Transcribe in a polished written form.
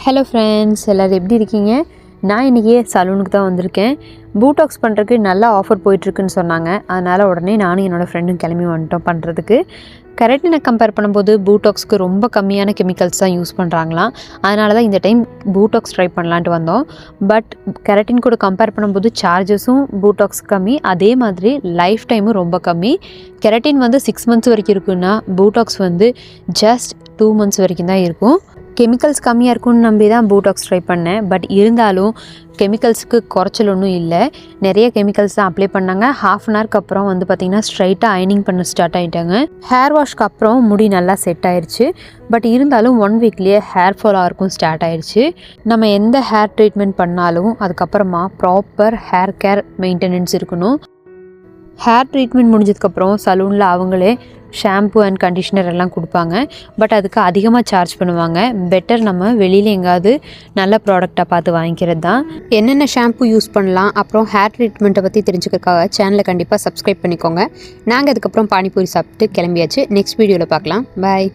Hello friends, எல்லோரும் எப்படி இருக்கீங்க? நான் இன்றைக்கி சலூனுக்கு தான் வந்திருக்கேன். பூட்டாக்ஸ் பண்ணுறதுக்கு நல்ல ஆஃபர் போயிட்டுருக்குன்னு சொன்னாங்க. அதனால் உடனே நானும் என்னோடய ஃப்ரெண்டும் கிளம்பி வந்துட்டோம் பண்ணுறதுக்கு. கெரட்டினை கம்பேர் பண்ணும்போது பூட்டாக்ஸ்க்கு ரொம்ப கம்மியான கெமிக்கல்ஸ் தான் யூஸ் பண்ணுறாங்களாம். அதனால தான் இந்த டைம் பூட்டாக்ஸ் ட்ரை பண்ணலான்ட்டு வந்தோம். பட் கெரட்டின் கூட கம்பேர் பண்ணும்போது சார்ஜஸும் பூட்டாக்ஸ் கம்மி, அதே மாதிரி லைஃப் டைமும் ரொம்ப கம்மி. கெரட்டின் 6 மந்த்ஸ் வரைக்கும் இருக்குன்னா பூட்டாக்ஸ் ஜஸ்ட் 2 மந்த்ஸ் வரைக்கும் தான் இருக்கும். கெமிக்கல்ஸ் கம்மியாக இருக்கும்னு நம்பி தான் பூட்டாக்ஸ் ட்ரை பண்ணேன். பட் இருந்தாலும் கெமிக்கல்ஸுக்கு குறைச்சல் ஒன்றும் இல்லை. நிறைய கெமிக்கல்ஸ் தான் அப்ளை பண்ணாங்க. ½ அன் ஹவருக்கு அப்புறம் பார்த்திங்கன்னா ஸ்ட்ரைட்டாக அயனிங் பண்ண ஸ்டார்ட் ஆகிட்டாங்க. ஹேர் வாஷ்க்கு அப்புறம் முடி நல்லா செட் ஆயிடுச்சு. பட் இருந்தாலும் 1 வீக்லேயே ஹேர் ஃபால் ஆகிறக்கும் ஸ்டார்ட் ஆயிடுச்சு. நம்ம எந்த ஹேர் ட்ரீட்மெண்ட் பண்ணாலும் அதுக்கப்புறமா ப்ராப்பர் ஹேர் கேர் மெயின்டெனன்ஸ் இருக்கணும். ஹேர் ட்ரீட்மெண்ட் முடிஞ்சதுக்கப்புறம் சலூனில் அவங்களே ஷாம்பு அண்ட் கண்டிஷ்னர் எல்லாம் கொடுப்பாங்க. பட் அதுக்கு அதிகமாக சார்ஜ் பண்ணுவாங்க. பெட்டர் நம்ம வெளியில் எங்காவது நல்ல ப்ராடக்டாக பார்த்து வாங்கிக்கிறது தான். என்னென்ன ஷாம்பு யூஸ் பண்ணலாம், அப்புறம் ஹேர் ட்ரீட்மெண்ட்டை பற்றி தெரிஞ்சுக்கிறதுக்காக சேனலை கண்டிப்பாக சப்ஸ்கிரைப் பண்ணிக்கோங்க. நாங்கள் அதுக்கப்புறம் பானிபூரி சாப்பிட்டு கிளம்பியாச்சு. நெக்ஸ்ட் வீடியோவில் பார்க்கலாம். பாய்.